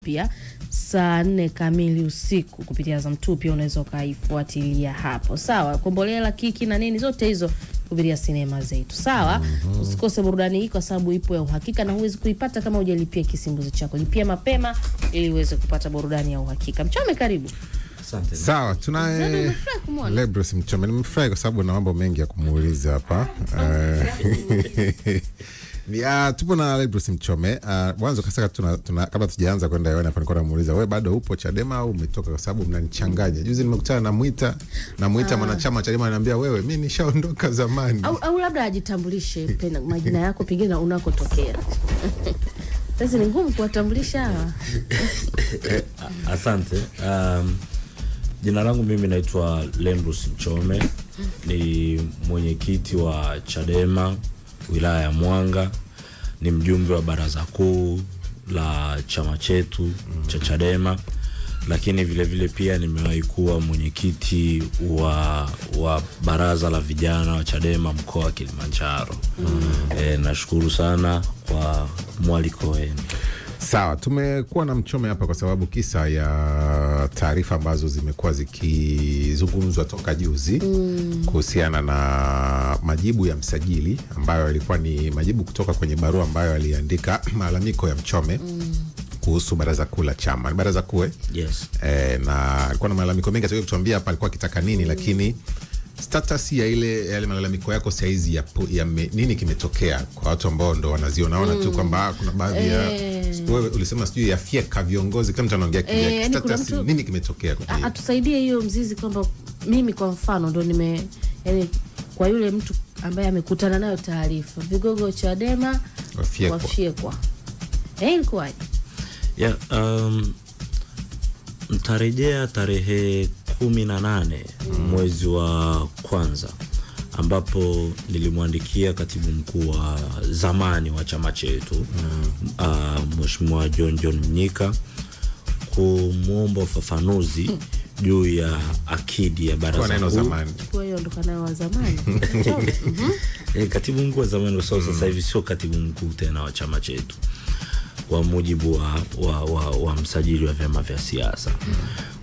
pia saa 4 kamili usiku kupitia Azam 2. Pia unaweza kaifuatilia hapo. Sawa, Kombolela, Kiki na nini zote hizo kupitia sinema zetu. Sawa, usikose burudani hii kwa sababu ipo ya uhakika na huwezi kuipata kama hujalipia kisimbuzi chako. Lipia mapema ili uweze kupata burudani ya uhakika. Mchome, karibu. Asante. Sawa, tunaye Lebros Mchome. Nimefurahi kwa sababu na mambo mengi ya kumuuliza hapa. Tupo na Lebros Mchome. Mwanzo kasaka kabla tujaanza kwenda yona hapa nilikuwa namuuliza wewe bado upo Chadema au umetoka, kwa sababu mnanichanganya. Juzi nimekutana na Mwita mwanachama Chadema, ananiambia wewe mimi nishaondoka zamani. Au labda ajitambulishe pena majina yako pengine na unakotokea. Sasa ni ngumu kuwatambulisha. Asante. Jina langu mimi naitwa Lebros Mchome, ni mwenyekiti wa Chadema wilaya ya Mwanga, ni mjumbe wa baraza kuu la chama chetu cha Chadema, lakini vile vile pia nimewahi kuwa mwenyekiti wa baraza la vijana wa Chadema mkoa wa Kilimanjaro. Nashukuru sana kwa mwaliko wenu. Sawa, tumekuwa na Mchome hapa kwa sababu kisa ya taarifa ambazo zimekuwa zikizungumzwa toka juzi kuhusiana na majibu ya msajili ambayo yalikuwa ni majibu kutoka kwenye barua ambayo aliandika malalamiko ya Mchome kuhusu baraza kuu la chama. Ni baraza kuu Yes. Na alikuwa na malalamiko mengi, sasa kutuambia hapa alikuwa akitaka nini, lakini status ya yale malalamiko yako saizi ya nini kimetokea kwa watu ambao ndo wanaziona tu kwamba kuna baadhi ya wewe ulisema sijui ya fieka viongozi kama mtu anaongea kile status nini kimetokea kwa atusaidie hiyo mzizi kwamba mimi kwa mfano ndo kwa yule mtu ambaye amekutana nayo taarifa vigogo Chadema wafiekwa ilikuwaje? Mtarejea tarehe 18 mwezi wa kwanza ambapo nilimwandikia katibu mkuu wa zamani wa chama chetu Mheshimiwa John Mnyika kumuomba ufafanuzi juu ya akidi ya baraza kuu. Kwa hiyo ndo kana wa zamani. Katibu mkuu wa zamani wa sasa hivi sio katibu mkuu tena wa chama chetu, kwa mujibu wa msajili wa vyama vya siasa.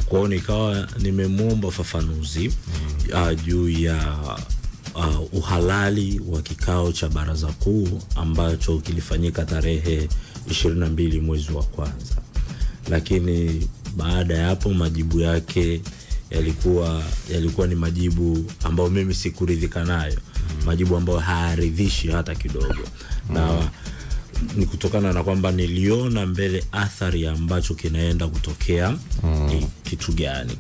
Kwa hiyo nikawa nimemuomba ufafanuzi juu ya uhalali wa kikao cha baraza kuu ambacho kilifanyika tarehe 22 mwezi wa kwanza. Lakini baada ya hapo majibu yake yalikuwa ni majibu ambayo mimi sikuridhika nayo, majibu ambayo hayaridhishi hata kidogo. Na ni kutokana na kwamba niliona mbele athari ambacho kinaenda kutokea ni kitu gani.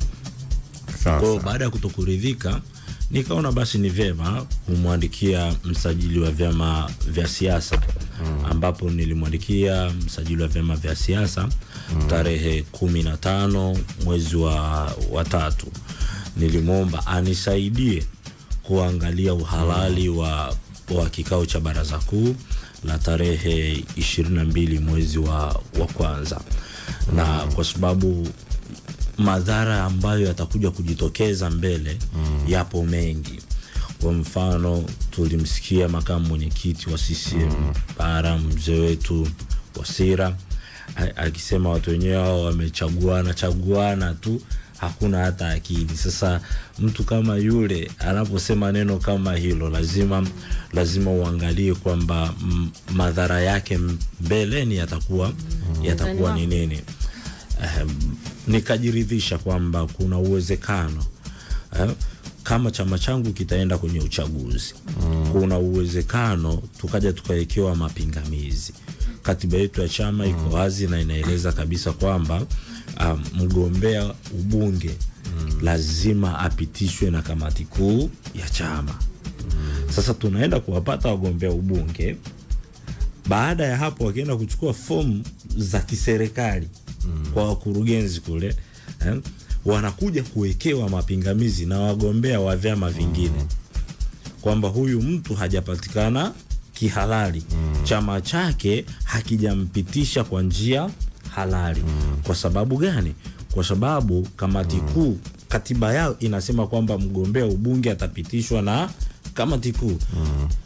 Kwa baada ya kutokuridhika nikaona basi ni vema kumwandikia msajili wa vyama vya siasa, ambapo nilimwandikia msajili wa vyama vya siasa tarehe 15 mwezi wa tatu. Nilimwomba anisaidie kuangalia uhalali wa kikao cha baraza kuu la tarehe 22 mwezi wa kwanza. Na kwa sababu madhara ambayo yatakuja kujitokeza mbele yapo mengi. Kwa mfano tulimsikia makamu mwenyekiti wa CCM para mzee wetu Wasira akisema watu wenyewe wamechaguana tu, hakuna hata akili. Sasa mtu kama yule anaposema neno kama hilo lazima uangalie kwamba madhara yake mbeleni yatakuwa ni nini. Nikajiridhisha kwamba kuna uwezekano kama chama changu kitaenda kwenye uchaguzi, kuna uwezekano tukaja tukaekewa mapingamizi. Katiba yetu ya chama iko wazi na inaeleza kabisa kwamba mgombea ubunge lazima apitishwe na kamati kuu ya chama. Sasa tunaenda kuwapata wagombea ubunge, baada ya hapo wakienda kuchukua fomu za kiserikali kwa wakurugenzi kule, wanakuja kuwekewa mapingamizi na wagombea wa vyama vingine kwamba huyu mtu hajapatikana kihalali, chama chake hakijampitisha kwa njia halali. Kwa sababu gani? Kwa sababu kamati kuu, katiba yao inasema kwamba mgombea ubunge atapitishwa na kamati kuu.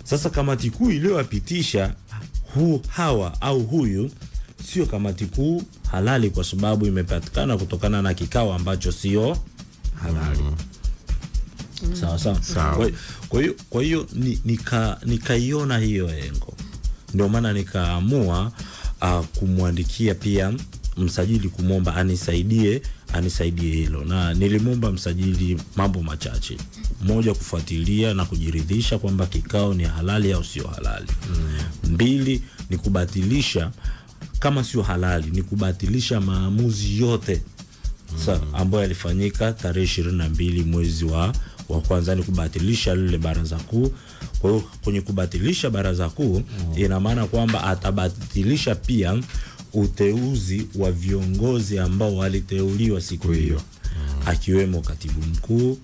Sasa kamati kuu iliyowapitisha hawa au huyu sio kamati kuu halali kwa sababu imepatikana kutokana na kikao ambacho sio halali. Sawa. Kwa hiyo nikaiona hiyo engo, ndio maana nikaamua kumwandikia pia msajili kumomba anisaidie hilo, na nilimomba msajili mambo machache. Moja, kufuatilia na kujiridhisha kwamba kikao ni halali au sio halali. 2, ni kubatilisha, kama sio halali ni kubatilisha maamuzi yote ambayo yalifanyika tarehe 22 mwezi wa kwanza, ni kubatilisha lile baraza kuu. Kwa hiyo kwenye kubatilisha baraza kuu ina maana kwamba atabatilisha pia uteuzi wa viongozi ambao waliteuliwa siku hiyo, akiwemo katibu mkuu,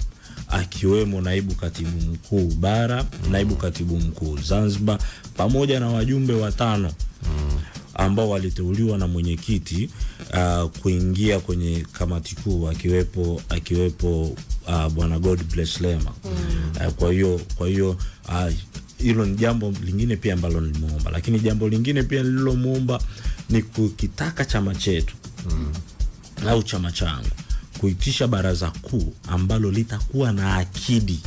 akiwemo naibu katibu mkuu bara, naibu katibu mkuu Zanzibar, pamoja na wajumbe 5 ambao waliteuliwa na mwenyekiti kuingia kwenye kamati kuu, akiwepo bwana God bless Lema. Kwa hiyo hilo ni jambo lingine pia ambalo nilimuomba. Lakini jambo lingine pia nililomuomba ni kukitaka chama chetu au chama changu kuitisha baraza kuu ambalo litakuwa na akidi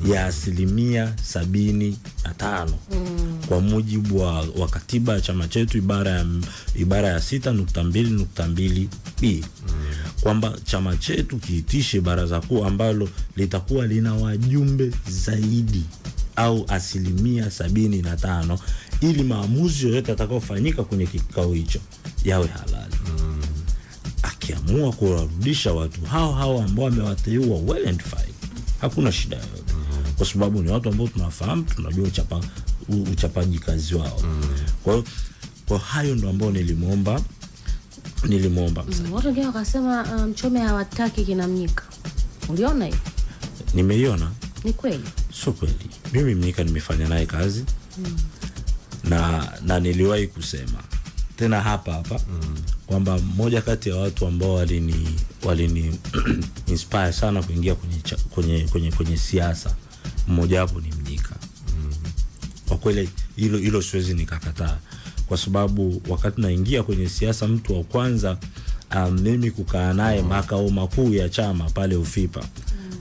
ya 75% kwa mujibu wa katiba ya chama chetu, ibara ya 6.2.2b, kwamba chama chetu kiitishe baraza kuu ambalo litakuwa lina wajumbe zaidi au 75%, ili maamuzi yote yatakayofanyika kwenye kikao hicho yawe halali. Akiamua kurudisha watu hao ambao wamewateua, well and fine, hakuna shida yoyote, kwa sababu ni watu ambao tunafahamu, tunajua uchapaji kazi wao. Kwa hayo ndo ambao nilimuomba msajili. Watu wengine wakasema Mchome hawataki kina Mnyika. Uliona hiyo? Nimeiona. Ni kweli? Sio kweli. Mimi Mnyika nimefanya naye kazi. Na niliwahi kusema tena hapa kwamba mmoja kati ya watu ambao walini inspire sana kuingia kwenye siasa, mmoja wapo ni Mnyika. Kwa kweli hilo siwezi nikakataa, kwa sababu wakati naingia kwenye siasa, mtu wa kwanza mimi kukaa naye makao makuu ya chama pale Ufipa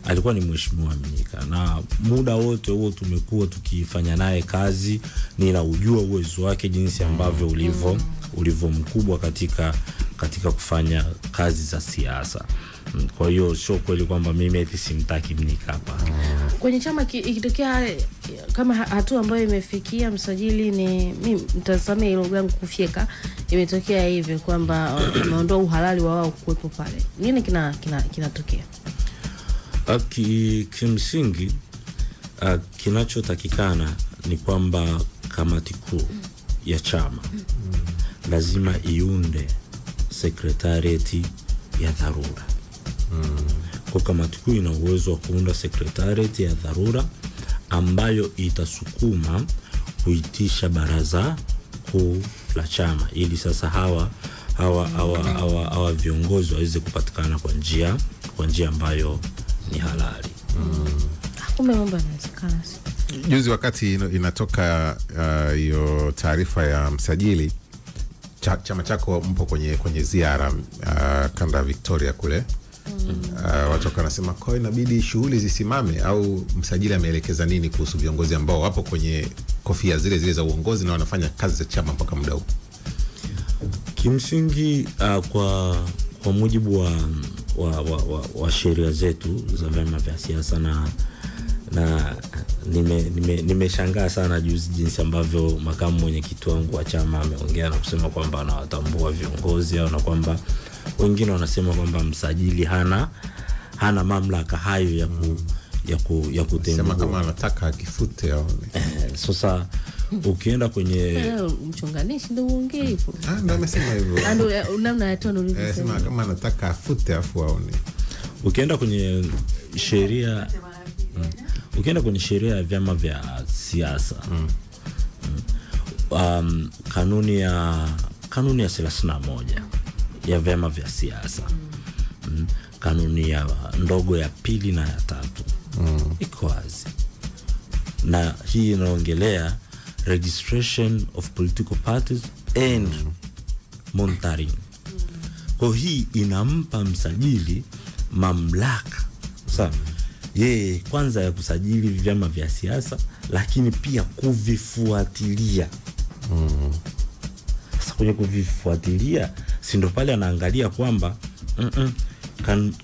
alikuwa ni Mheshimiwa Mnyika, na muda wote huo tumekuwa tukifanya naye kazi. Ninaujua uwezo wake jinsi ambavyo ulivyo mkubwa katika kufanya kazi za siasa. Kwa hiyo sio kweli kwamba mimi eti simtaki Mnyika hapa. Kwenye chama ikitokea kama hatua ambayo imefikia msajili, ni mimi mtasamea hilo yangu kufyeka, imetokea hivyo kwamba ameondoa uhalali wa wao kuwepo pale, nini kinatokea? Kimsingi kinachotakikana ni kwamba kamati kuu ya chama lazima iunde sekretarieti ya dharura. Kwa kamati kuu ina uwezo wa kuunda sekretarieti ya dharura ambayo itasukuma kuitisha baraza kuu la chama, ili sasa hawa viongozi waweze kupatikana kwa njia ambayo ni halali. Kumbe mambo yanawezekana. Juzi wakati inatoka hiyo taarifa ya msajili, chama chako mpo kwenye ziara kanda Victoria kule, watu wanasema kwa inabidi shughuli zisimame, au msajili ameelekeza nini kuhusu viongozi ambao wapo kwenye kofia zile za uongozi na wanafanya kazi za chama mpaka muda huu? Kimsingi kwa mujibu wa sheria zetu za vyama vya siasa, na nimeshangaa sana juzi jinsi ambavyo makamu mwenyekiti wangu wa chama ameongea na kusema kwamba anawatambua viongozi, au na kwamba wengine wanasema kwamba msajili hana mamlaka hayo ya kutenda. Sema kama anataka akifute au sasa ukienda kwenye mchonganishi ndio uongee hivyo. Ndio amesema hivyo. Ndio namna ya tono ulivyosema. Sema kama anataka afute afu aone. Ukienda kwenye sheria ya vyama vya siasa, kanuni ya 31 ya vyama vya siasa, kanuni ya ndogo ya 2 na ya 3 iko wazi, na hii inaongelea registration of political parties and monitoring. Kwa hii inampa msajili mamlaka sawa yeye kwanza ya kusajili vyama vya siasa, lakini pia kuvifuatilia. Sasa kwenye kuvifuatilia si ndo pale anaangalia kwamba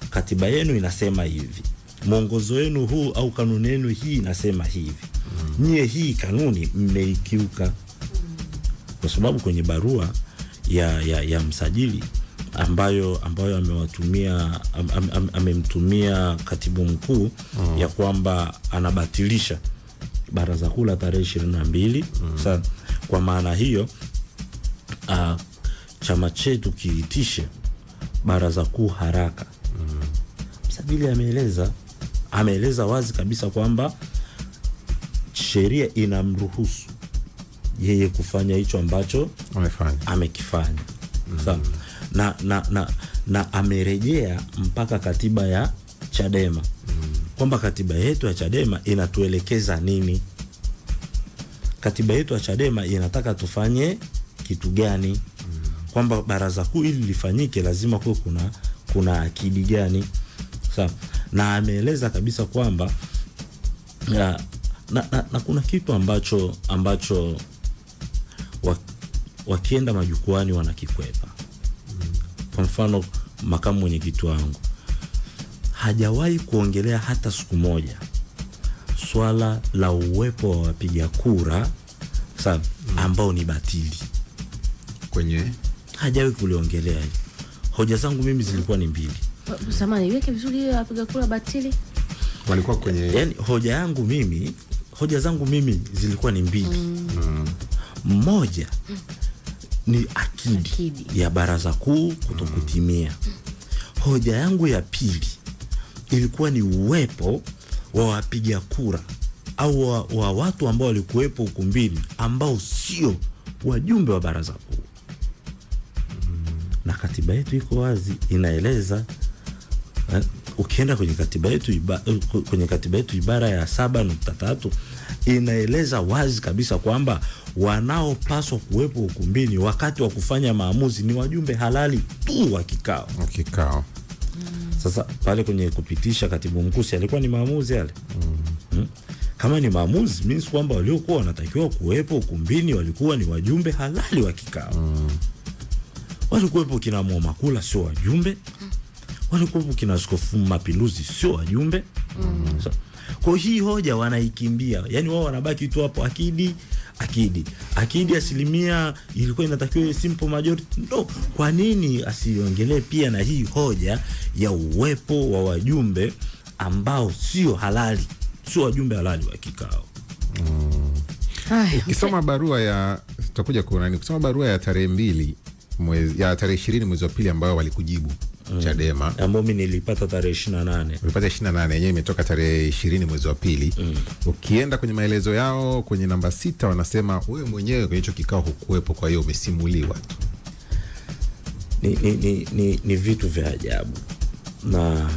katiba yenu inasema hivi, mwongozo wenu huu au kanuni yenu hii inasema hivi, nyie hii kanuni mmeikiuka. Kwa sababu kwenye barua ya msajili ambayo amewatumia amemtumia katibu mkuu ya kwamba anabatilisha baraza kuu la tarehe 22. Sasa kwa maana hiyo chama chetu kiitishe baraza kuu haraka. Msajili ameeleza wazi kabisa kwamba sheria inamruhusu yeye kufanya hicho ambacho amekifanya. Sawa. Na amerejea mpaka katiba ya Chadema kwamba katiba yetu ya Chadema inatuelekeza nini, katiba yetu ya Chadema inataka tufanye kitu gani, kwamba baraza kuu ili lifanyike lazima kuwe kuna akidi gani. Sawa. Na ameeleza kabisa kwamba na kuna kitu ambacho wakienda majukwani wanakikwepa. Kwa mfano makamu mwenyekiti wangu hajawahi kuongelea hata siku moja swala la uwepo wa wapiga kura sawa ambao ni batili. Kwenye hajawahi kuliongelea. Hoja zangu mimi zilikuwa ni mbili. Samahani, iweke vizuri hiyo wapiga kura batili. Walikuwa kwenye yani hoja zangu mimi zilikuwa ni mbili. Moja ni akidi ya baraza kuu kutokutimia. Hoja yangu ya pili ilikuwa ni uwepo wa wapiga kura au wa watu ambao walikuwepo ukumbini ambao sio wajumbe wa baraza kuu. Na katiba yetu iko wazi inaeleza, ukienda kwenye katiba yetu ibara ya 7.3 inaeleza wazi kabisa kwamba wanaopaswa kuwepo ukumbini wakati wa kufanya maamuzi ni wajumbe halali tu wa kikao. Sasa pale kwenye kupitisha katibu mkuu alikuwa ni maamuzi yale. Kama ni maamuzi means kwamba waliokuwa wanatakiwa kuwepo ukumbini walikuwa ni wajumbe halali wa kikao. Walikuwepo kina Mwamakula sio wajumbe. Walikuwepo kina Askofu Mapinduzi sio wajumbe. So, kwa hii hoja wanaikimbia. Yani wao wanabaki tu hapo akidi asilimia ilikuwa inatakiwa simple majority. No, kwa nini asiongelee pia na hii hoja ya uwepo wa wajumbe ambao sio halali, sio wajumbe halali wa kikao? Ukisoma barua ya tutakuja kuona ukisoma barua ya tarehe 2 ya tarehe 20 mwezi wa pili ambayo walikujibu Chadema, ambao mimi nilipata tarehe 28. Ulipata 28, yenyewe imetoka tarehe 20 mwezi wa pili. Ukienda kwenye maelezo yao kwenye namba 6 wanasema wewe mwenyewe kwenye hicho kikao hukuwepo, kwa hiyo umesimuliwa tu. Ni vitu vya ajabu. Na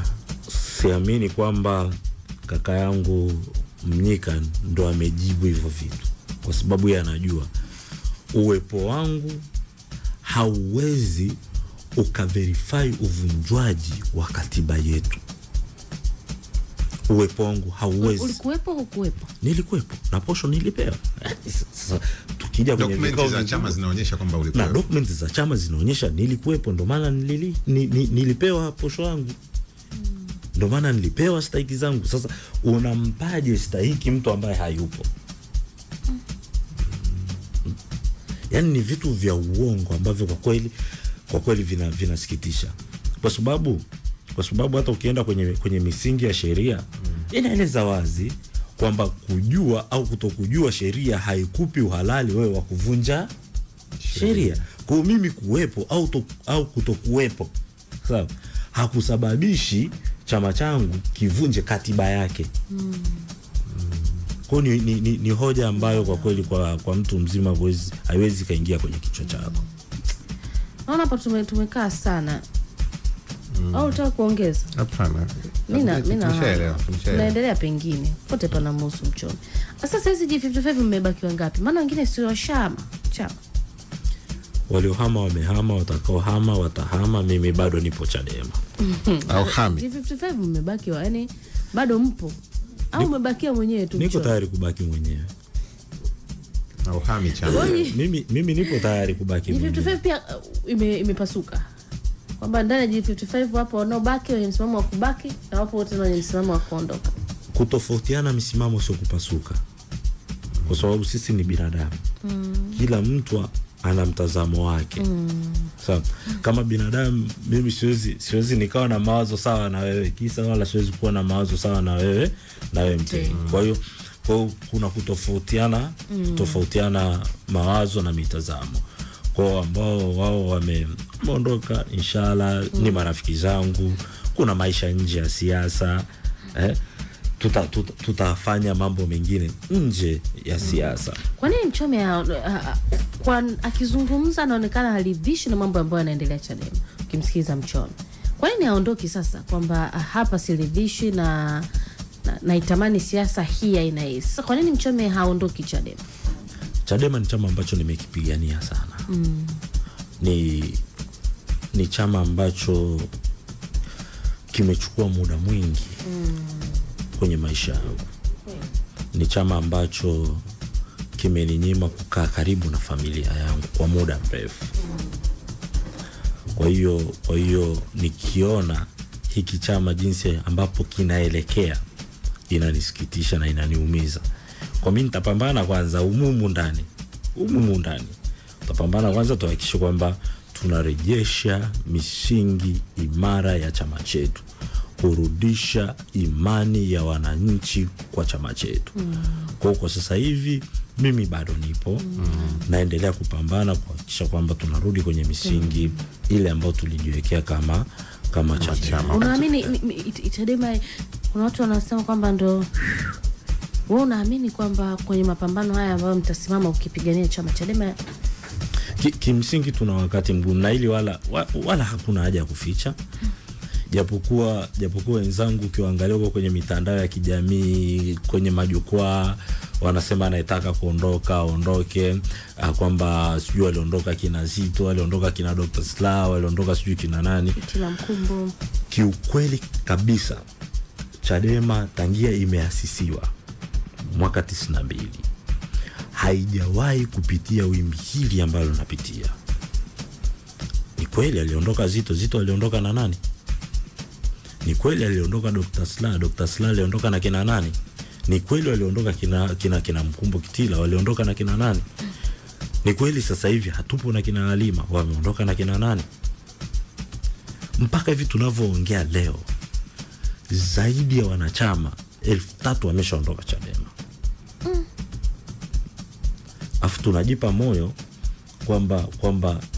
siamini kwamba kaka yangu Mnyika ndo amejibu hivyo vitu, kwa sababu yeye anajua uwepo wangu hauwezi ukaverify uvunjwaji wa katiba yetu. Uwepo wangu hauwezi. Ulikuwepo hukuwepo? Nilikuwepo na posho nilipewa. Sasa tukija kwenye dokumenti za chama zinaonyesha kwamba ulikuwepo. Na dokumenti za chama zinaonyesha nilikuwepo, ndo maana nilipewa posho yangu. Ndo maana nilipewa stahiki zangu. Sasa unampaje stahiki mtu ambaye hayupo? Yani ni vitu vya uongo ambavyo kwa kweli vinasikitisha. Kwa sababu hata ukienda kwenye misingi ya sheria inaeleza wazi kwamba kujua au kutokujua sheria haikupi uhalali wewe wa kuvunja sheria. Kwa mimi kuwepo au kutokuwepo, sawa, hakusababishi chama changu kivunje katiba yake. Kwa ni hoja ambayo kwa kweli kwa mtu mzima haiwezi kaingia kwenye kichwa chako. Naona hapa tumekaa sana. Au unataka kuongeza? Hapana. Tunaendelea pengine. Pote pana Musu Mchome. Sasa hizi G55 mmebakiwa ngapi? Maana wengine sio chama. waliohama wamehama, watakaohama watahama, mimi bado nipo Chadema. Au hami. G55 mmebaki yani bado mpo au umebakia mwenyewe tu? Niko tayari kubaki mwenyewe. Au hami chama. Mimi nipo tayari kubaki mwenyewe. G55 pia imepasuka. Kwamba ndani ya G55 hapo wanaobaki wenye msimamo wa kubaki na wapo wote wenye msimamo wa kuondoka. Kutofautiana misimamo sio kupasuka. Kwa sababu sisi ni binadamu. Kila mtu ana mtazamo wake. Sawa. Kama binadamu mimi siwezi nikawa na mawazo sawa na wewe Kisa, wala siwezi kuwa na mawazo sawa na wewe Mtei. Kwa hiyo kuna kutofautiana mawazo na mitazamo. Kwa ambao wao wameondoka, inshallah ni marafiki zangu, kuna maisha nje ya siasa, tutafanya mambo mengine nje ya siasa. Kwa nini Mchome kwa akizungumza anaonekana haridhishi na mambo ambayo yanaendelea Chadema? Ukimsikiza Mchome, kwa nini aondoki sasa, kwamba hapa siridhishi na itamani siasa hii aina hii? Sasa kwa nini Mchome haondoki Chadema? Chadema ni chama ambacho nimekipigania sana. Ni chama ambacho kimechukua muda mwingi kwenye maisha yangu. Ni chama ambacho kimeninyima kukaa karibu na familia yangu kwa muda mrefu. Kwa hiyo nikiona hiki chama jinsi ambapo kinaelekea inanisikitisha na inaniumiza. Kwa mimi nitapambana kwanza umumu ndani. Tutapambana kwanza tuhakikishe kwamba tunarejesha misingi imara ya chama chetu, kurudisha imani ya wananchi kwa chama chetu. Kwa sasa hivi mimi bado nipo, naendelea kupambana kuhakikisha kwamba tunarudi kwenye misingi ile ambayo tulijiwekea kama chama. Unaamini Chadema, kuna watu wanasema kwamba ndo wewe unaamini kwamba kwenye mapambano haya ambayo mtasimama ukipigania chama Chadema? Kimsingi tuna wakati mgumu na ili wala hakuna haja ya kuficha. Japokuwa wenzangu ukiangalia huko kwenye mitandao ya kijamii, kwenye majukwaa, wanasema anataka kuondoka aondoke, kwamba sijui aliondoka kina Zito, aliondoka kina Dr. Slaa, aliondoka sijui kina nani. Kila Mkumbo. Kiukweli kabisa Chadema tangia imeasisiwa mwaka 92 haijawahi kupitia wimbi hili ambalo napitia. Ni kweli aliondoka Zito aliondoka na nani? Ni kweli aliondoka Dr. Slaa aliondoka na kina nani? Ni kweli aliondoka kina Mkumbo Kitila, waliondoka na kina nani? Ni kweli sasa hivi hatupo na kina Halima, wameondoka na kina nani? Mpaka hivi tunavyoongea leo zaidi ya wanachama 3,000 wameshaondoka Chadema. Afu tunajipa moyo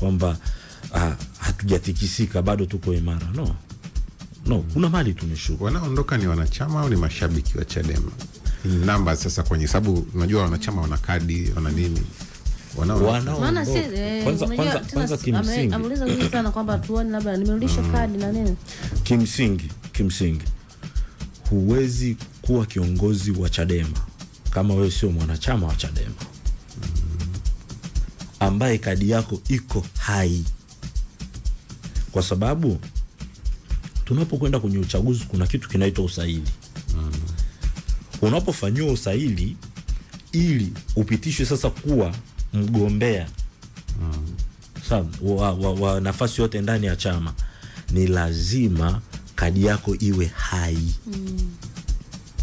kwamba hatujatikisika, bado tuko imara. No, kuna mali tumeshuka. Wanaondoka ni wanachama au ni mashabiki wa Chadema? Namba sasa, kwenye sababu unajua wanachama wana kadi, wana nini? Maana kwanza kimsingi amuliza hivi sana kwamba tuone labda nimerudisha kadi na nini. Kimsingi huwezi kuwa kiongozi wa Chadema kama wewe sio mwanachama wa Chadema ambaye kadi yako iko hai. Kwa sababu tunapokwenda kwenye uchaguzi kuna kitu kinaitwa usaili. Unapofanywa usaili ili upitishwe sasa kuwa mgombea wa nafasi yote ndani ya chama, ni lazima kadi yako iwe hai.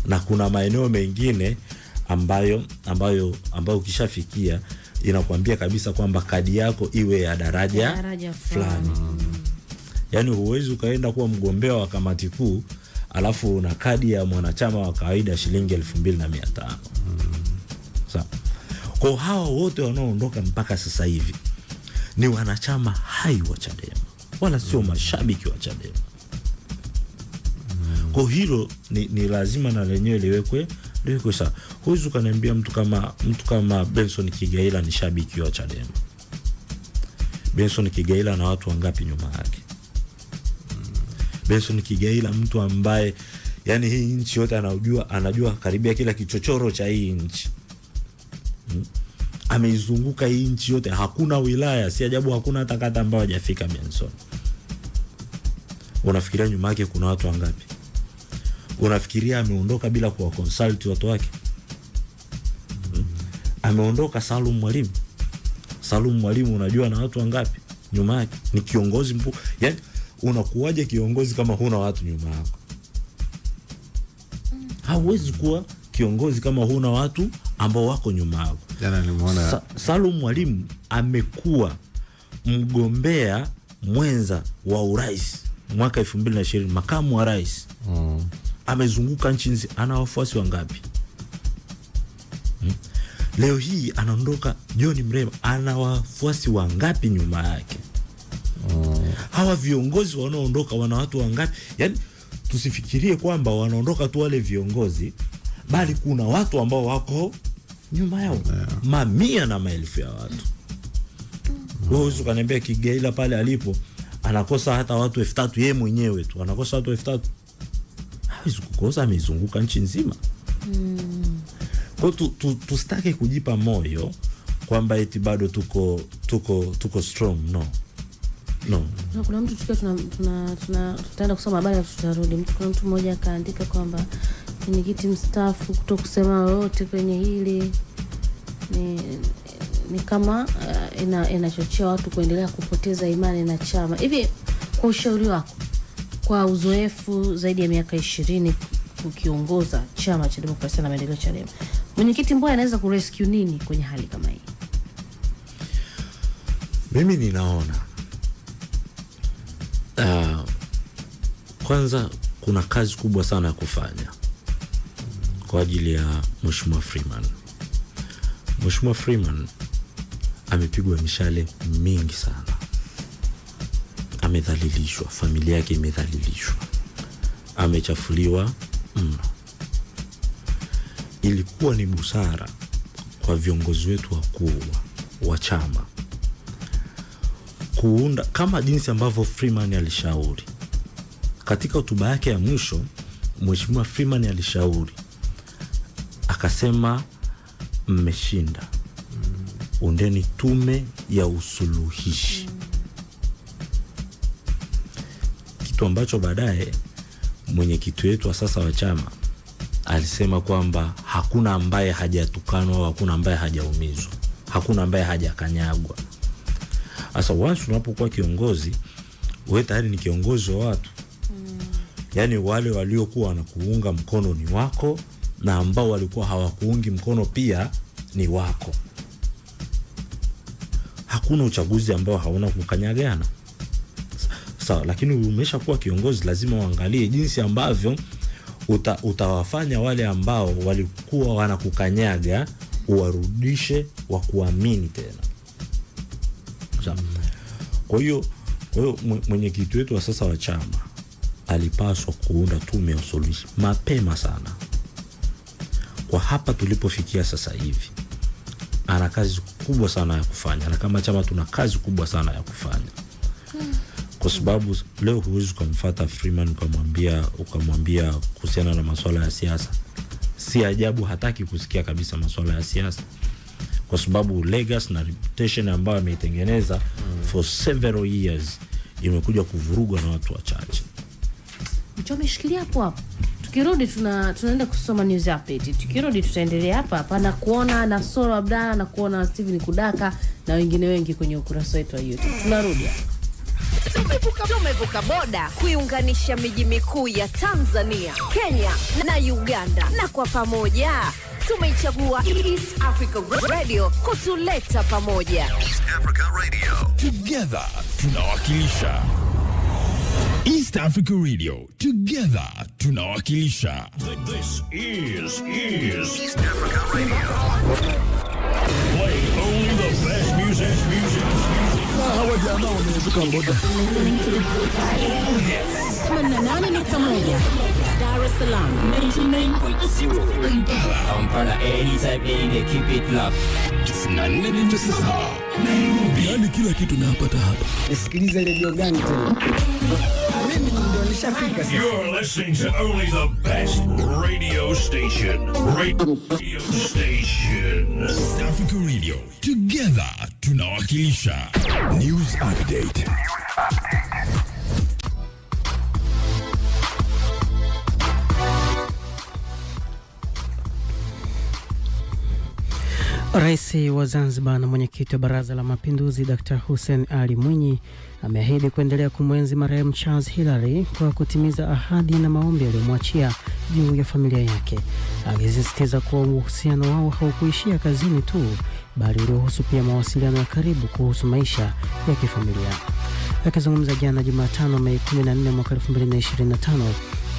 Na kuna maeneo mengine ambayo ukishafikia inakwambia kabisa kwamba kadi yako iwe ya daraja fulani. Yaani huwezi ukaenda kuwa mgombea wa kamati kuu alafu una kadi ya mwanachama wa kawaida shilingi 2,500. Sawa. Kwa hawa wote wanaoondoka mpaka sasa hivi ni wanachama hai wa Chadema, wala sio mashabiki wa Chadema. Kwa hilo ni lazima na lenyewe liwekwe sawa. Huwezi ukaniambia mtu kama Benson Kigaila ni shabiki wa Chadema. Benson Kigaila na watu wangapi nyuma yake? Benson Kigaila mtu ambaye yani hii nchi yote anajua karibia kila kichochoro cha hii nchi. ameizunguka hii nchi yote, hakuna wilaya, si ajabu hakuna hata kata ambayo hajafika Benson. Unafikiria nyuma yake kuna watu wangapi? Unafikiria ameondoka bila kuwa consult watu wake? Ameondoka Salum Mwalimu. Salum Mwalimu unajua na watu wangapi nyuma yake? Ni kiongozi mkuu. Yaani unakuwaje kiongozi kama huna watu nyuma yako? Hauwezi kuwa kiongozi kama huna watu ambao wako nyuma yako. Jana nimeona Salum Mwalimu amekuwa mgombea mwenza wa urais mwaka 2020, makamu wa rais. Amezunguka nchi nzima, ana wafuasi wangapi? Leo hii anaondoka John Mrema, ana wafuasi wangapi nyuma yake? Hawa viongozi wanaoondoka wana watu wangapi? Yaani tusifikirie kwamba wanaondoka tu wale viongozi, bali kuna watu ambao wako nyuma yao, mamia na maelfu ya watu. Wewe ukaniambia Kigeila pale alipo anakosa hata watu 3000 yeye mwenyewe tu, anakosa watu 3000. Hawezi kukosa, amezunguka nchi nzima. Kwa tusitake kujipa moyo kwamba eti bado tuko strong. No. Kuna mtu tutaenda kusoma habari tutarudi. Kuna mtu mmoja akaandika kwamba mwenyekiti mstaafu kutokusema lolote kwenye hili ni kama inachochea watu kuendelea kupoteza imani na chama. Hivi kwa ushauri wako, kwa uzoefu zaidi ya miaka 20 ukiongoza Chama cha Demokrasia na Maendeleo Chadema, mwenyekiti Mboya anaweza kurescue nini kwenye hali kama hii? Mimi ninaona kwanza kuna kazi kubwa sana ya kufanya kwa ajili ya Mheshimiwa Freeman. Mheshimiwa Freeman amepigwa mishale mingi sana. Amedhalilishwa, familia yake imedhalilishwa. Amechafuliwa mno. Ilikuwa ni busara kwa viongozi wetu wakuu wa chama kuunda kama jinsi ambavyo Freeman alishauri. Katika hotuba yake ya mwisho, Mheshimiwa Freeman alishauri, akasema mmeshinda, undeni tume ya usuluhishi. Kitu ambacho baadaye mwenyekiti wetu wa sasa wa chama alisema kwamba hakuna ambaye hajatukanwa au hakuna ambaye hajaumizwa, hakuna ambaye hajakanyagwa. Sasa once unapokuwa kiongozi, wewe tayari ni kiongozi wa watu. Yaani wale waliokuwa wanakuunga mkono ni wako, na ambao walikuwa hawakuungi mkono pia ni wako. Hakuna uchaguzi ambao hauna kukanyagana. Sawa, lakini umeshakuwa kiongozi, lazima uangalie jinsi ambavyo utawafanya wale ambao walikuwa wanakukanyaga uwarudishe wa kuamini tena. Sawa. Kwa hiyo mwenyekiti wetu wa sasa wa chama alipaswa kuunda tume ya usuluhishi mapema sana. Kwa hapa tulipofikia sasa hivi, ana kazi kubwa sana ya kufanya, na kama chama tuna kazi kubwa sana ya kufanya. Kwa sababu leo huwezi kumfuata Freeman ukamwambia kuhusiana na masuala ya siasa. Si ajabu hataki kusikia kabisa masuala ya siasa, kwa sababu legacy na reputation ambayo ameitengeneza for several years imekuja kuvurugwa na watu wachache. Mchome shikilia hapo. Tukirudi tunaenda kusoma news update. Tukirudi tutaendelea hapa na kuona na Soro Abdalla na kuona Steven Kudaka na wengine wengi kwenye ukurasa wetu wa YouTube. Tunarudi. Tumevuka boda kuiunganisha miji mikuu ya Tanzania, Kenya na Uganda, na kwa pamoja tumeichagua East Africa Radio kutuleta pamoja. East Africa Radio. Together tunawakilisha. East Africa Radio. Together tunawakilisha. This is East Africa Radio. Play only the best music. Hawa jamaa wamezuka boda. Dar es Salaam 99.0. Kampala anytime they keep it locked. Yani kila kitu napata hapa. Nisikilize radio gani tena? Mimi ndio imeshafika sasa. You're listening to only the best radio station. Radio station. East Africa Radio. Together tunawakilisha. News update. Rais wa Zanzibar na mwenyekiti wa Baraza la Mapinduzi Dr. Hussein Ali Mwinyi ameahidi kuendelea kumwenzi marehemu Charles Hilary kwa kutimiza ahadi na maombi aliyomwachia juu ya familia yake. Alisisitiza kuwa uhusiano wao haukuishia kazini tu, bali ulihusu pia mawasiliano ya karibu kuhusu maisha ya kifamilia. Akizungumza jana Jumatano Mei 14 mwaka 2025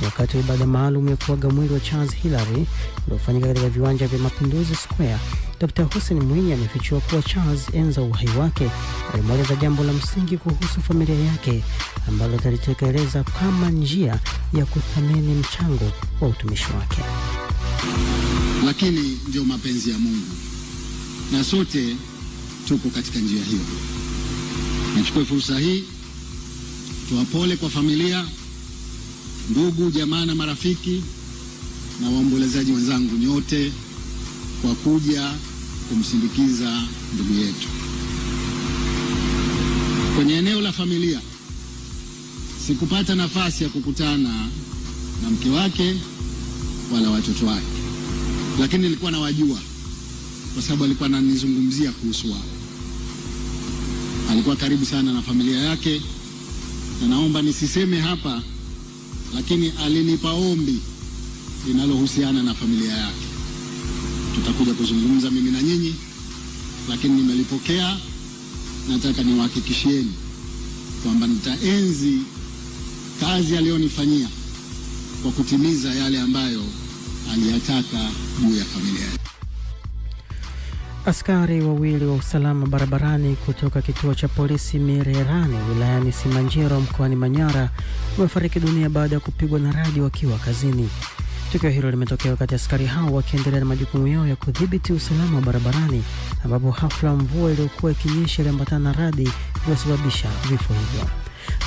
wakati wa ibada maalum ya kuaga mwili wa Charles Hilary uliofanyika katika viwanja vya Mapinduzi Square, Dr. Hussein Mwinyi amefichua kuwa Charles enza uhai wake alimweleza jambo la msingi kuhusu familia yake ambalo alitekeleza kama njia ya kuthamini mchango wa utumishi wake. Lakini ndio mapenzi ya Mungu na sote tupo katika njia hiyo. Nichukue fursa hii kutoa pole kwa familia, ndugu, jamaa na marafiki na waombolezaji wenzangu nyote kwa kuja kumsindikiza ndugu yetu. Kwenye eneo la familia sikupata nafasi ya kukutana na mke wake wala watoto wake, lakini nilikuwa nawajua kwa sababu alikuwa ananizungumzia kuhusu wao. Alikuwa karibu sana na familia yake, na naomba nisiseme hapa, lakini alinipa ombi linalohusiana na familia yake. Tutakuja kuzungumza mimi na nyinyi, lakini nimelipokea. Nataka niwahakikishieni kwamba nitaenzi kazi aliyonifanyia kwa kutimiza yale ambayo aliyataka juu ya familia. Askari wawili wa usalama barabarani kutoka kituo cha polisi Mirerani wilayani Simanjiro mkoani Manyara wamefariki dunia baada ya kupigwa na radi wakiwa kazini. Tukio hilo limetokea wakati askari hao wakiendelea na majukumu yao ya kudhibiti usalama barabarani, ambapo hafla mvua iliyokuwa ikinyesha iliambatana na radi iliyosababisha vifo hivyo.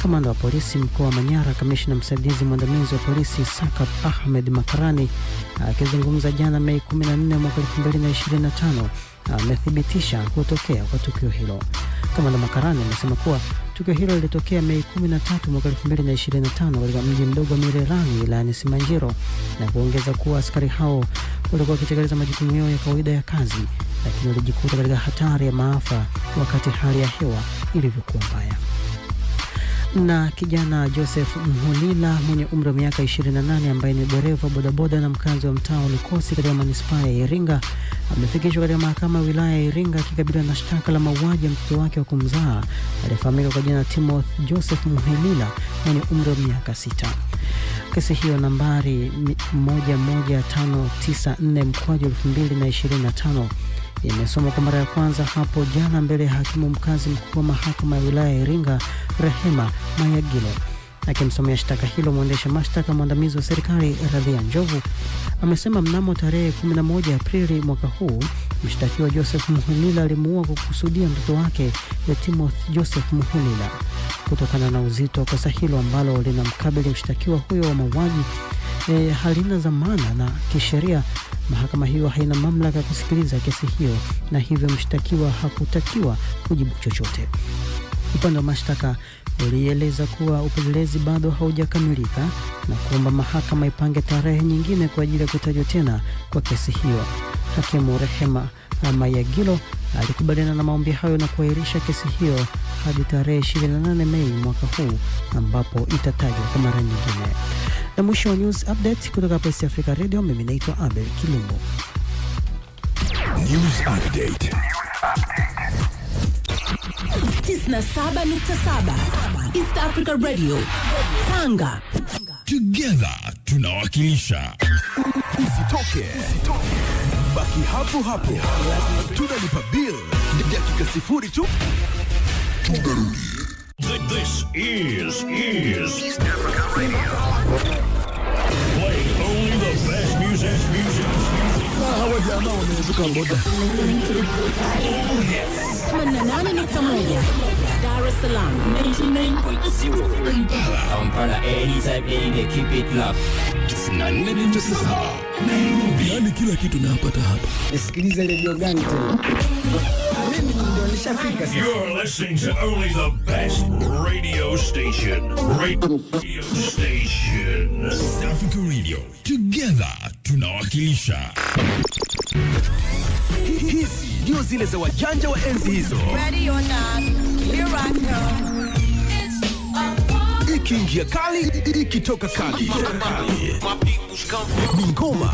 Kamanda wa polisi mkoa wa Manyara, kamishna msaidizi mwandamizi wa polisi Sakap Ahmed Makarani, akizungumza jana Mei 14 mwaka 2025, amethibitisha kutokea kwa tukio hilo. Kamanda Makarani amesema kuwa tukio hilo lilitokea Mei 13 mwaka 2025 katika mji mdogo wa Mirerani wilayani Simanjiro, na kuongeza kuwa askari hao walikuwa wakitekeleza majukumu yao ya kawaida ya kazi, lakini walijikuta katika hatari ya maafa wakati hali ya hewa ilivyokuwa mbaya. Na kijana Joseph Mhulila mwenye umri wa miaka 28 ambaye ni dereva bodaboda na mkazi wa mtaa Lukosi katika manispaa ya Iringa amefikishwa katika mahakama ya wilaya ya Iringa akikabiliwa na shtaka la mauaji ya mtoto wake wa kumzaa aliyefahamika kwa jina Timothy Joseph Mhulila mwenye umri wa miaka 6. Kesi hiyo nambari 11594/2025 imesomwa kwa mara ya kwanza hapo jana mbele ya hakimu mkazi mkuu wa mahakama ya wilaya ya Iringa Rehema Mayagilo. Akimsomea shtaka hilo, mwendesha mashtaka mwandamizi wa serikali Radhia Njovu amesema mnamo tarehe 11 Aprili mwaka huu mshtakiwa Joseph Mhulila alimuua kwa kukusudia mtoto wake Timothy Joseph Mhulila. Kutokana na uzito wa kosa hilo ambalo linamkabili mshtakiwa huyo wa mauaji halina dhamana na kisheria, mahakama hiyo haina mamlaka kusikiliza kesi hiyo, na hivyo mshtakiwa hakutakiwa kujibu chochote. Upande wa mashtaka ulieleza kuwa upelelezi bado haujakamilika na kuomba mahakama ipange tarehe nyingine kwa ajili ya kutajwa tena kwa kesi hiyo. Hakimu Rehema Mayagilo alikubaliana na maombi hayo na kuahirisha kesi hiyo hadi tarehe 28 Mei mwaka huu ambapo itatajwa kwa mara nyingine. Na mwisho wa news update kutoka hapa East Africa Radio, mimi naitwa Abel Kilumbo. News update. 97.7 East Africa Radio. Tanga. Together tunawakilisha. Usitoke. Baki hapo hapo. Tunalipa bill dakika 0 tu. Tunarudi. This is East Africa Radio. Playing only the best music. Hawa jamaa wamezuka boda. 88.1 Dar es Salaam. 99.0 Kampala anytime any day, keep it locked. 94.7 Nairobi. Yani kila kitu napata hapa. Nisikilize radio gani tena? Mimi ndio nishafika sasa. You're listening to only the best radio station. Radio station. East Africa Radio. Together tunawakilisha. Hizi ndio zile za wajanja wa enzi hizo. Ready or not, here I come. Ikiingia kali, ikitoka kali. Ngoma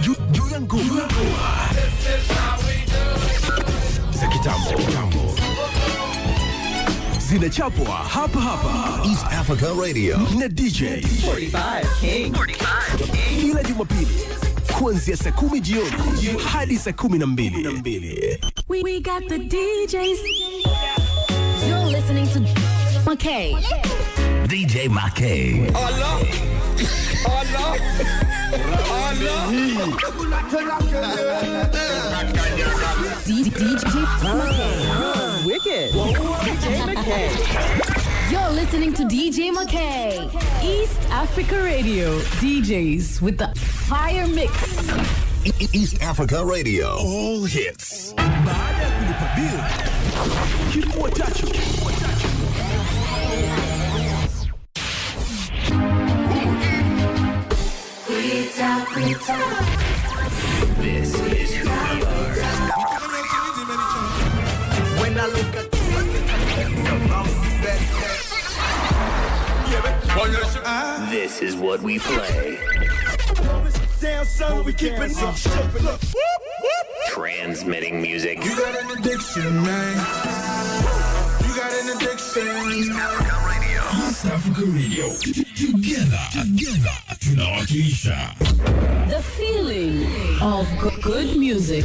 juu ya ngoma. Za kitambo. Zinachapwa hapa. East Africa Radio na DJ 45 King. kila Jumapili kuanzia saa 10 jioni hadi saa 12. We got the DJs. You're listening to McKay. DJ McKay. Allah. DJ McKay. Wicked. DJ McKay. You're listening to DJ McKay. East Africa Radio. DJs with the fire mix. East Africa Radio. All hits. Baada ya kulipa bill, kifua chacho. This is who we are. When I look at this is what we play. Down son, we keep it up. Transmitting music. You got an addiction, man. You got an addiction. East Africa Radio. East Africa Radio. Together, tunawakilisha. The feeling of good music.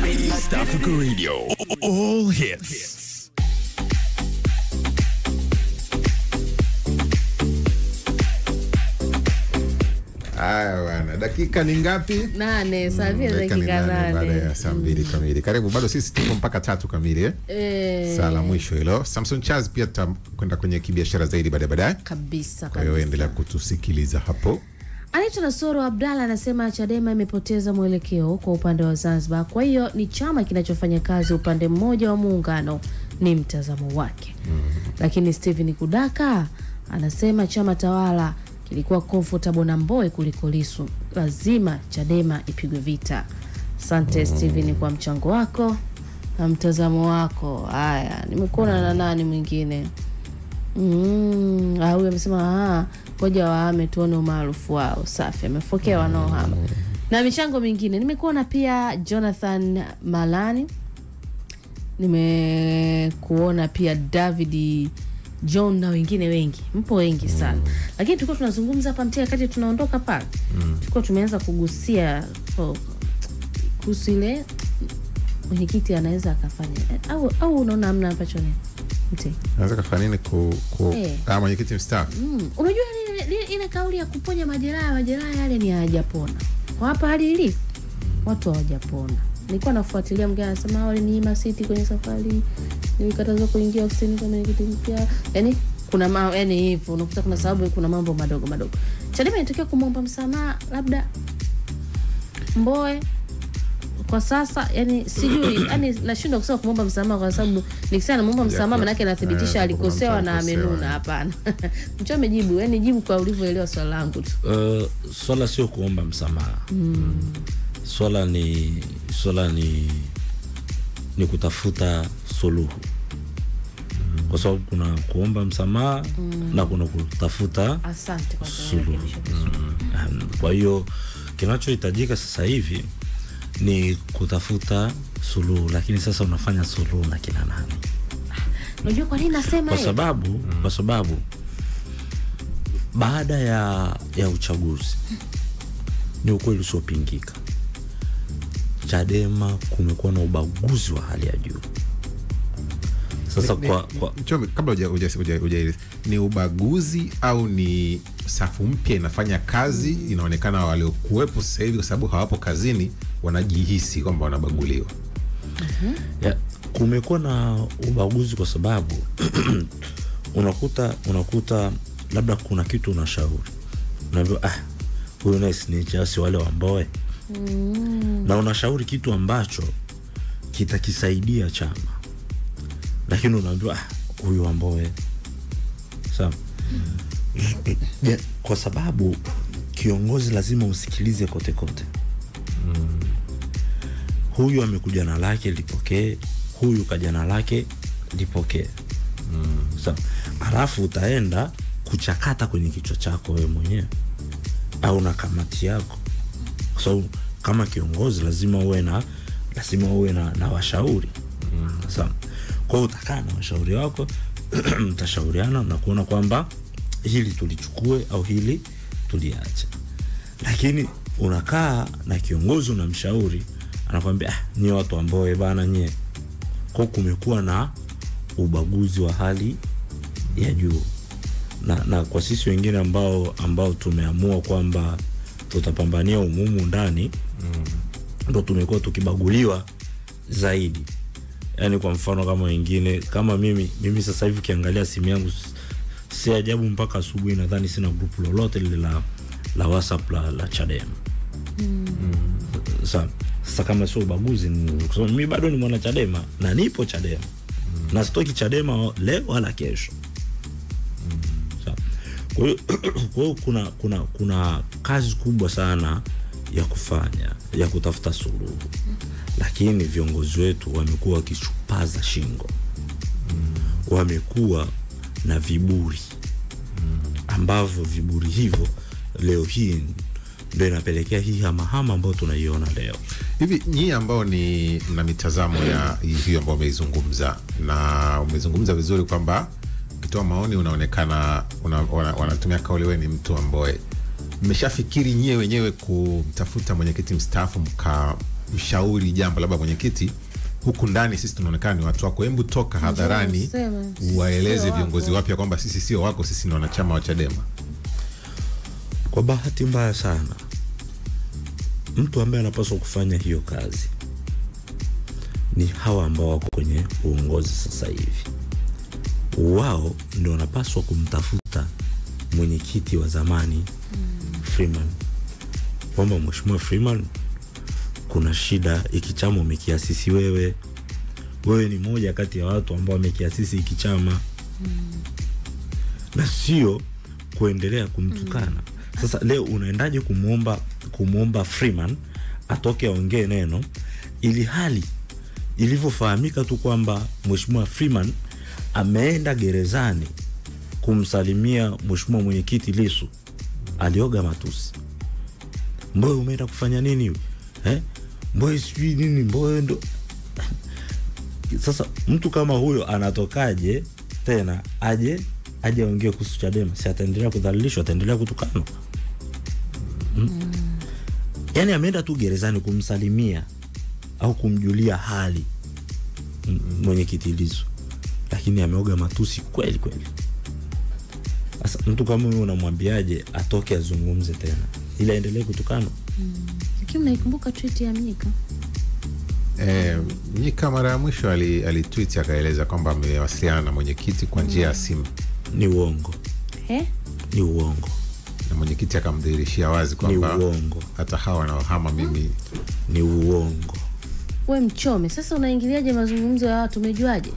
East Africa Radio. All hits. Haya bwana, dakika ni ngapi? 8, saa vile dakika 8. Baada ya saa 2 kamili. Karibu, bado sisi tuko mpaka 3 kamili saa la mwisho hilo. Samson Charles pia tutakwenda kwenye kibiashara zaidi baadaye. Kabisa. Kwa hiyo endelea kutusikiliza hapo. Anaitwa Nasoro Abdalla anasema Chadema imepoteza mwelekeo kwa upande wa Zanzibar. Kwa hiyo ni chama kinachofanya kazi upande mmoja wa muungano, ni mtazamo wake. Lakini Steven Kudaka anasema chama tawala kilikuwa comfortable na Mbowe kuliko Lissu. Lazima Chadema ipigwe vita. Asante Steven kwa mchango wako na mtazamo wako. Haya, nimekuona na nani mwingine? Huyu amesema ngoja wahame tuone umaarufu wao. Safi, amefokea wanaohama. Na michango mingine nimekuona pia Jonathan Malani. Nimekuona pia David John na wengine wengi. Mpo wengi sana. Lakini tulikuwa tunazungumza hapa mtia kati tunaondoka pale. Tulikuwa tumeanza kugusia kuhusu ile mwenyekiti anaweza akafanya au unaona hamna ambacho ni mti. Anaweza kufanya nini mwenyekiti mstaafu? Unajua ile kauli ya kuponya majeraha yale ni hajapona. Kwa hapa hali ilivyo watu hawajapona. Nilikuwa nafuatilia mgeni anasema awali ni masiti kwenye safari. Nilikatazwa kuingia ofisini kama mwenyekiti mpya. Yaani kuna yani hivyo unakuta kuna sababu, kuna mambo madogo. Chadema inatokea kumwomba msamaha labda Mbowe kwa sasa, yani sijui, yani nashindwa kusema kumwomba msamaha kwa sababu nikisema namuomba msamaha maana yake nathibitisha alikosewa na amenuna. Hapana. Mchome jibu, yani jibu kwa ulivyoelewa swali langu tu. Swala sio kuomba msamaha. Swala ni kutafuta suluhu. Kwa sababu kuna kuomba msamaha na kuna kutafuta suluhu. Kwa hiyo kinachohitajika sasa hivi ni kutafuta suluhu, lakini sasa unafanya suluhu na kina nani? Unajua kwa nini nasema kwa sababu baada ya uchaguzi ni ukweli usiopingika, Chadema kumekuwa na ubaguzi wa hali ya juu. Sasa Mchome, kabla huja ni ubaguzi au ni safu mpya inafanya kazi, inaonekana waliokuwepo sasa hivi kwa sababu hawapo kazini wanajihisi kwamba wanabaguliwa? Ya, kumekuwa na ubaguzi kwa sababu unakuta labda kuna kitu unashauri, unaambiwa huyu nice ni chasi wale wamboe, na unashauri kitu ambacho kitakisaidia chama, lakini unaambiwa huyu wamboe. Sawa. Kwa sababu kiongozi lazima usikilize kote kote. Huyu amekuja na lake lipokee, huyu kaja na lake lipokee. Sawa. Alafu utaenda kuchakata kwenye kichwa chako wewe mwenyewe au na kamati yako. So kama kiongozi lazima uwe na washauri. Sawa. Kwa hiyo utakaa na washauri wako, mtashauriana na kuona kwamba hili tulichukue au hili tuliache. Lakini unakaa na kiongozi unamshauri, anakuambia ni watu ambao bana nye. Kwa kumekuwa na ubaguzi wa hali ya juu. Na kwa sisi wengine ambao tumeamua kwamba tutapambania umumu ndani, ndo tumekuwa tukibaguliwa zaidi. Yani kwa mfano kama wengine, kama mimi sasa hivi kiangalia simu yangu, si ajabu mpaka asubuhi nadhani sina grupu lolote lile la WhatsApp la Chadema. Sasa kama sio ubaguzi, kwa sababu mimi bado ni mwana Chadema na nipo Chadema. Na sitoki Chadema leo wala kesho. Kwa hiyo kuna kazi kubwa sana ya kufanya, ya kutafuta suluhu. Lakini viongozi wetu wamekuwa wakichupaza shingo. Wamekuwa na viburi. Ambavyo viburi hivyo leo hii ndio inapelekea hii hamahama ambayo tunaiona leo. Hivi nyinyi ambao ni mna mitazamo ya hiyo ambayo umeizungumza, na umezungumza vizuri kwamba ukitoa maoni unaonekana wanatumia kauli wewe ni mtu ambaye mmeshafikiri nyewe wenyewe kumtafuta mwenyekiti mstaafu mshauri jambo labda mwenyekiti, huku ndani sisi tunaonekana ni watu wako, hebu toka hadharani waeleze viongozi wapya kwamba sisi sio wako, sisi ni wanachama wa Chadema? Kwa bahati mbaya sana, mtu ambaye anapaswa kufanya hiyo kazi ni hawa ambao wako kwenye uongozi sasa hivi. Wao ndio wanapaswa kumtafuta mwenyekiti wa zamani Freeman, kwamba mheshimiwa Freeman, kuna shida, ikichama umekiasisi wewe ni moja kati ya watu ambao wamekiasisi ikichama, na sio kuendelea kumtukana. Sasa leo unaendaje kumuomba Freeman atoke aongee neno, ili hali ilivyofahamika tu kwamba mheshimiwa Freeman ameenda gerezani kumsalimia mheshimiwa mwenyekiti Lissu, alioga matusi. Mboye umeenda kufanya nini? Mboye sijui nini, mboye ndo. Sasa mtu kama huyo anatokaje tena aje aongee kuhusu Chadema? Si ataendelea kudhalilishwa, ataendelea kutukanwa. Yani ameenda tu gerezani kumsalimia au kumjulia hali mwenyekiti Lissu, lakini ameoga matusi kweli kweli. Sasa mtu kama huyo unamwambiaje atoke azungumze tena ili aendelee kutukanwa? Lakini unaikumbuka tweet ya Mnyika? Mnyika mara ya mwisho alitweet akaeleza kwamba amewasiliana na mwenyekiti kwa njia ya simu. Ni uongo. Ni uongo. Na mwenyekiti akamdhihirishia wazi kwamba hata hawa wanaohama mimi. Ni uongo. Wewe Mchome, sasa unaingiliaje mazungumzo ya watu, umejuaje?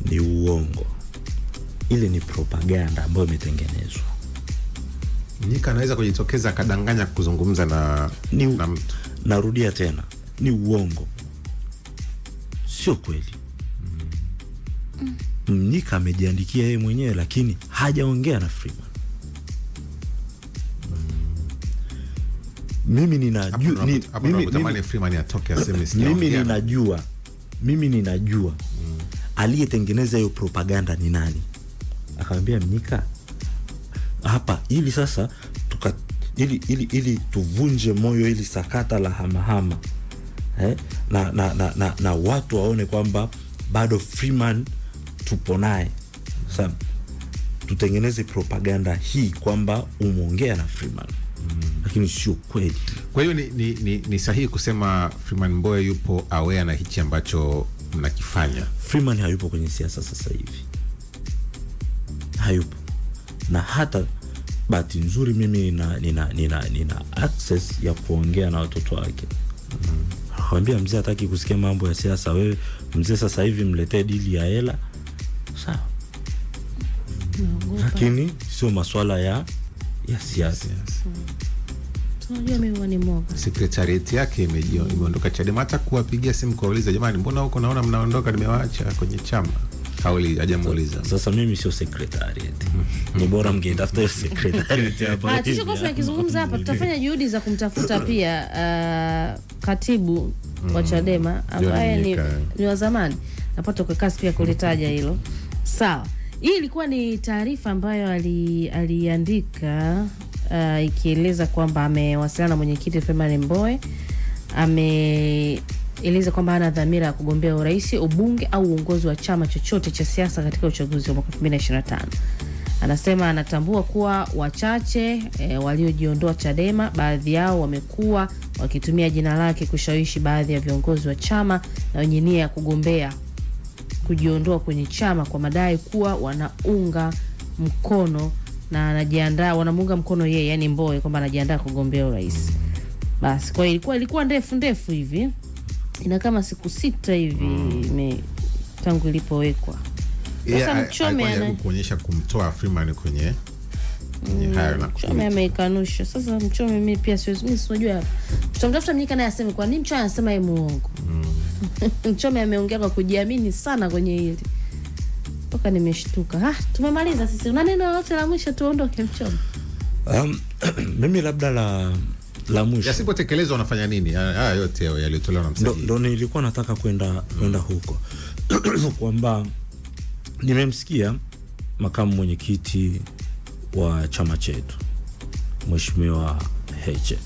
Ni uongo. Ile ni propaganda ambayo imetengenezwa. Mnyika anaweza kujitokeza akadanganya kuzungumza na mtu. Narudia tena, ni uongo. Sio kweli. Mnyika amejiandikia yeye mwenyewe, lakini hajaongea na Freeman. Mimi ninajua Freeman atoke aseme mimi ninajua aliyetengeneza hiyo propaganda ni nani. Akamwambia Mnyika, hapa ili sasa ili tuvunje moyo ili sakata la hamahama, na watu waone kwamba bado Freeman tupo naye. Sasa tutengeneze propaganda hii kwamba umeongea na Freeman. Lakini sio kweli. Kwa hiyo ni sahihi kusema Freeman Mbowe yupo aware na hichi ambacho mnakifanya? Freeman hayupo kwenye siasa sasa hivi. Hayupo. Na hata bahati nzuri mimi nina access ya kuongea na watoto wake. Akamwambia mzee hataki kusikia mambo ya siasa, wewe mzee sasa hivi mletee dili ya hela. Sawa. Lakini sio masuala ya siasa. Tunajua mimi ni mwoga. Secretariat yake imeondoka Chadema, hata kuwapigia simu kuuliza jamani mbona huko naona mnaondoka nimewaacha kwenye chama. Kauli hajamuuliza. Sasa mimi sio secretariat. Ni bora mngetafuta secretariat hapa. Tuko tunakizungumza hapa, tutafanya juhudi za kumtafuta pia katibu wa Chadema ambaye ni wa zamani. Napata kwa kasi pia kulitaja hilo. Sawa. Hii ilikuwa ni taarifa ambayo aliandika ikieleza kwamba amewasiliana na mwenyekiti Freeman Mbowe. Ameeleza kwamba ana dhamira ya kugombea urais, ubunge au uongozi wa chama chochote cha siasa katika uchaguzi wa mwaka 2025. Anasema anatambua kuwa wachache waliojiondoa Chadema, baadhi yao wamekuwa wakitumia jina lake kushawishi baadhi ya viongozi wa chama na wenye nia ya kugombea kujiondoa kwenye chama kwa madai kuwa wanaunga mkono na anajiandaa, wanamunga mkono yeye, yani Mbowe, kwamba anajiandaa kugombea urais. Basi kwa ilikuwa ndefu hivi. Ina kama siku 6 hivi tangu ilipowekwa. Sasa Mchome anajaribu kuonyesha kumtoa Freeman kwenye hayo na Mchome ameikanusha. Sasa Mchome mimi pia mimi sijui. Tutamtafuta Mnyika naye aseme kwa nini Mchome anasema yeye muongo. Mchome ameongea kwa kujiamini sana kwenye hili. Toka nimeshtuka. Tumemaliza sisi. Una neno lolote la mwisho tuondoke Mchome? Mimi labda la mwisho. Yasipotekelezwa unafanya nini? Haya yote yalitolewa na msajili. Ndio nilikuwa nataka kwenda huko. Kwamba nimemsikia makamu mwenyekiti wa chama chetu Mheshimiwa Heche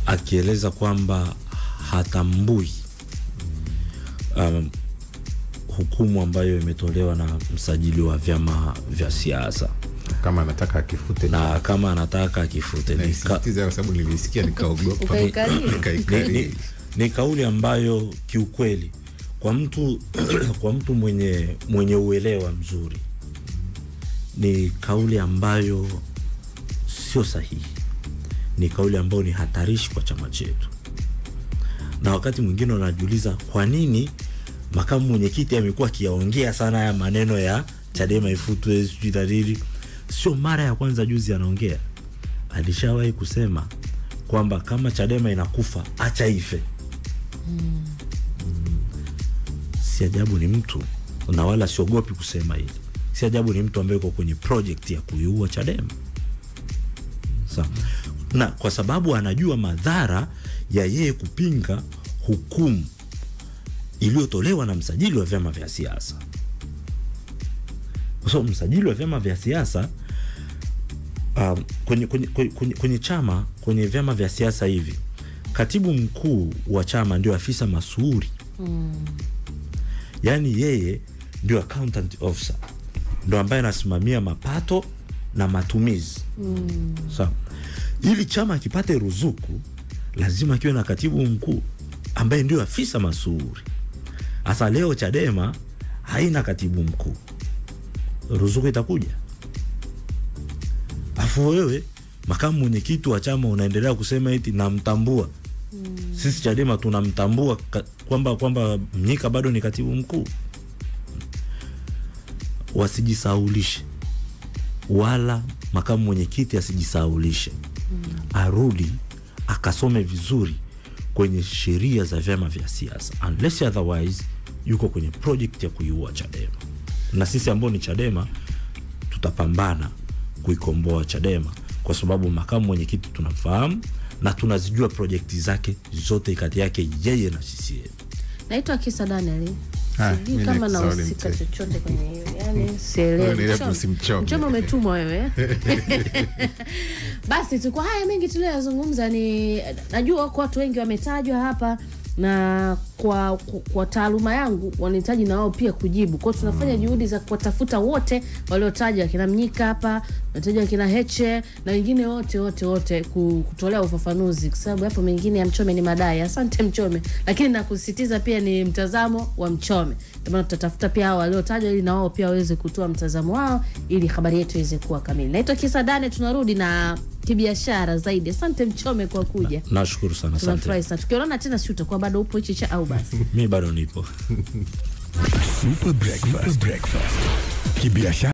akieleza kwamba hatambui hukumu ambayo imetolewa na msajili wa vyama vya siasa. Kama anataka akifute. Na kama anataka akifute. Nisitiza kwa sababu nilisikia nikaogopa. Ni kauli ambayo kiukweli kwa mtu mwenye uelewa mzuri ni kauli ambayo sio sahihi. Ni kauli ambayo ni hatarishi kwa chama chetu. Na wakati mwingine unajiuliza kwa nini makamu mwenyekiti amekuwa akiongea sana ya maneno ya Chadema ifutwe sijui. Sio mara ya kwanza juzi anaongea. Alishawahi kusema kwamba kama Chadema inakufa acha ife. Si ajabu ni mtu, na wala siogopi kusema hili. Si ajabu ni mtu ambaye yuko kwenye project ya kuiua Chadema. Na kwa sababu anajua madhara ya yeye kupinga hukumu iliyotolewa na msajili wa vyama vya siasa. So msajili wa vyama vya siasa kwenye chama, kwenye vyama vya siasa hivi, katibu mkuu wa chama ndio afisa masuhuri. Yani yeye ndio accountant officer, ndio ambaye anasimamia mapato na matumizi. Sawa. Ili chama kipate ruzuku lazima kiwe na katibu mkuu ambaye ndio afisa masuhuri. Asa leo Chadema haina katibu mkuu, ruzuku itakuja? Afu wewe makamu mwenyekiti wa chama unaendelea kusema eti namtambua. Sisi Chadema tunamtambua kwamba Mnyika bado ni katibu mkuu. Wasijisaulishe, wala makamu mwenyekiti asijisaulishe. Arudi akasome vizuri kwenye sheria za vyama vya siasa, unless otherwise yuko kwenye project ya kuiua Chadema. Na sisi ambao ni Chadema tutapambana kuikomboa Chadema, kwa sababu makamu mwenyekiti tunafahamu na tunazijua projekti zake zote kati yake yeye na CCM. Naitwa Kisa Daniel. Sijui kama na usika chochote kwenye hiyo. Yani sielewi. Mchome umetumwa wewe. Basi tu kwa haya mengi tuliyozungumza, ni najua kwa watu wengi wametajwa hapa na kwa taaluma yangu wanahitaji na wao pia kujibu. Kwa hiyo tunafanya juhudi za kuwatafuta wote waliotaja, kina Mnyika hapa, nataja kina Heche na wengine wote kutolea ufafanuzi, kwa sababu hapo mengine ya Mchome ni madai. Asante Mchome, lakini nakusisitiza pia ni mtazamo wa Mchome. Ndio maana tutatafuta pia hao waliotaja ili na wao pia waweze kutoa mtazamo wao ili habari yetu iweze kuwa kamili. Naitwa Kisa Dane, tunarudi na kibiashara zaidi. Asante Mchome kwa kuja. Nashukuru sana, asante. Tunafurahi sana. Tukiona tena si utakuwa bado upo chicha au basi? Mimi bado nipo. Super breakfast. Kibiashara.